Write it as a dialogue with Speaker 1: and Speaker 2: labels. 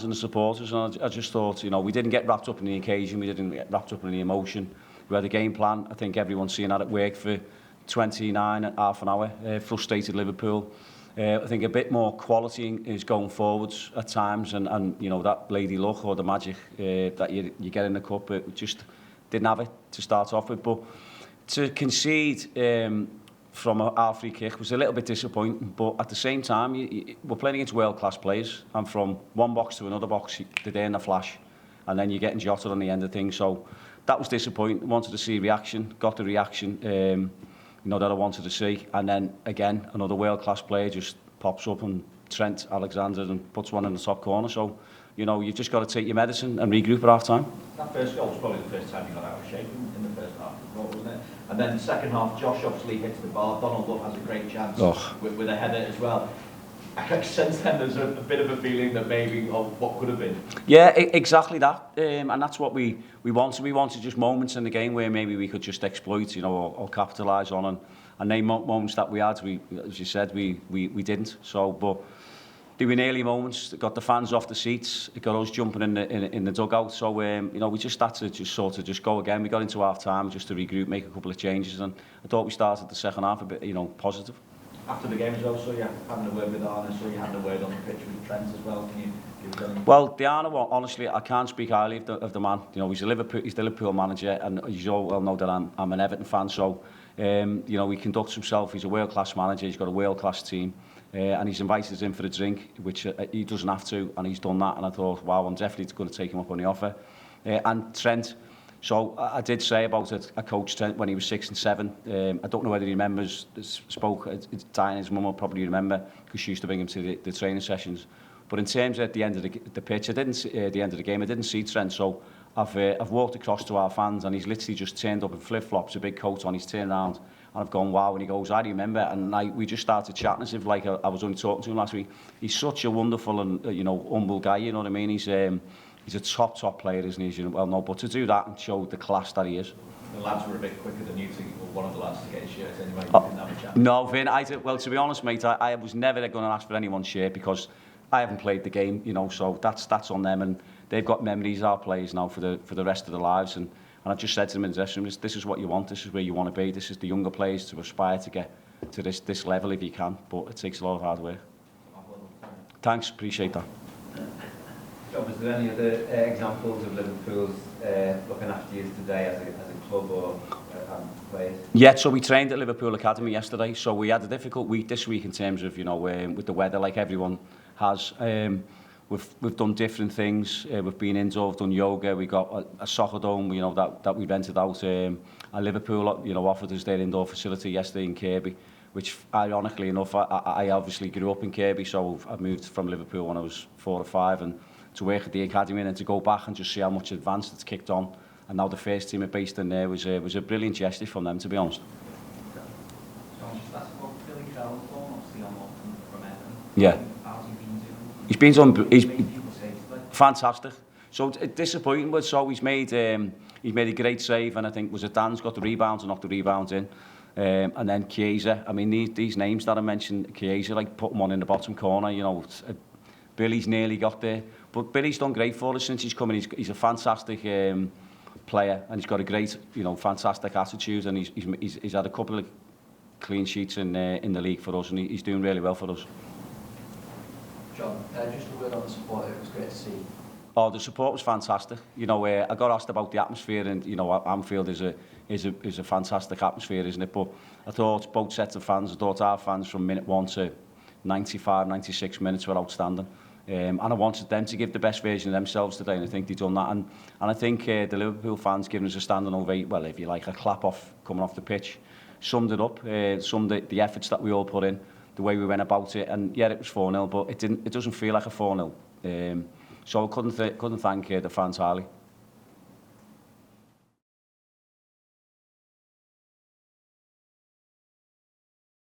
Speaker 1: fans and the supporters, and I just thought, we didn't get wrapped up in the occasion, we didn't get wrapped up in the emotion. We had a game plan. I think everyone's seen that it worked for 29 and half an hour. Frustrated Liverpool. I think a bit more quality is going forwards at times, and that lady luck or the magic that you get in the cup, it just didn't have it to start off with. But to concede from our free kick was a little bit disappointing, but at the same time, we're playing against world-class players, and from one box to another box, they're there in a flash, and then you're getting jotted on the end of things. So that was disappointing. Wanted to see reaction, got the reaction that I wanted to see, and then again another world-class player just pops up, and Trent Alexander, and puts one in the top corner. So you've just got to take your medicine and regroup at half time.
Speaker 2: That first goal was probably the first time you got out of shape in the first half, wasn't it? And then the second half, Josh obviously hits the bar. Donald Love has a great chance with a header as well. I sense then there's a bit of a feeling that maybe what could have been.
Speaker 1: Yeah, exactly that. And that's what we wanted. We wanted just moments in the game where maybe we could just exploit, or capitalise on. And they moments that we had, as you said, we didn't. So, but there were nearly moments. It got the fans off the seats. It got us jumping in the dugout. So, we just had to just go again. We got into half time just to regroup, make a couple of changes, and I thought we started the second half a bit, positive.
Speaker 2: After the game as well, so you having a word with Arne, so you had a word on the pitch with Trent as well. Can you give them?
Speaker 1: Well, the Arne, honestly, I can't speak highly of the man. He's the Liverpool manager, and you all well know that I'm an Everton fan. So, he conducts himself. He's a world-class manager. He's got a world-class team. And he's invited us in for a drink, which he doesn't have to, and he's done that. And I thought, wow, I'm definitely going to take him up on the offer. And Trent, so I did say about it, I coached Trent when he was 6 and 7. I don't know whether he remembers, spoke, Diane, his mum will probably remember, because she used to bring him to the training sessions. But in terms of at the end of the pitch, at the end of the game, I didn't see Trent, so I've walked across to our fans, and he's literally just turned up in flip-flops, a big coat on, he's turned around, and I've gone, wow, and he goes, I remember, and we just started chatting as if like I was only talking to him last week. He's such a wonderful and, humble guy, you know what I mean? He's a top player, isn't he, as you well know, but to do that and show the class that he is.
Speaker 2: The lads were a bit quicker than you to, one of the lads to get his shirt anyway, you didn't have a chance.
Speaker 1: No, Vin, well, to be honest, mate, I was never going to ask for anyone's shirt, because I haven't played the game, so that's on them, and they've got memories, our players now, for the rest of their lives, and I've just said to them in the dressing room, this is what you want, this is where you want to be, this is the younger players to aspire to get to this level if you can, but it takes a lot of hard work. Thanks, appreciate that.
Speaker 3: John, was there any other examples of Liverpool's looking after you today as a club or players?
Speaker 1: Yeah, so we trained at Liverpool Academy yesterday, so we had a difficult week this week in terms of, with the weather, like everyone has. We've done different things. We've been indoors, we've done yoga. We got a soccer dome, that we rented out. And Liverpool, offered us their indoor facility yesterday in Kirby, which, ironically enough, I obviously grew up in Kirby, so I moved from Liverpool when I was 4 or 5, and to work at the academy and then to go back and just see how much advance it's kicked on. And now the first team are based in there was a brilliant gesture from them, to be honest. Yeah. He's fantastic. So disappointing, but so he's made a great save, and I think was it Dan's got the rebounds and knocked the rebounds in, and then Chiesa. I mean these names that I mentioned, Chiesa, like putting one in the bottom corner. Billy's nearly got there, but Billy's done great for us since he's come in. He's a fantastic player, and he's got a great, fantastic attitude, and he's had a couple of clean sheets in the league for us, and he's doing really well for us.
Speaker 4: John, just a word on the support. It was great to see.
Speaker 1: Oh, the support was fantastic. I got asked about the atmosphere, and Anfield is a fantastic atmosphere, isn't it? But I thought both sets of fans, I thought our fans from minute 1 to 95, 96 minutes were outstanding. And I wanted them to give the best version of themselves today, and I think they've done that. And I think the Liverpool fans giving us a standing ovation, well, if you like, a clap off coming off the pitch, summed it up, summed the efforts that we all put in, the way we went about it. And yeah, it was 4-0, but it doesn't feel like a 4-0. So I couldn't thank the fans highly.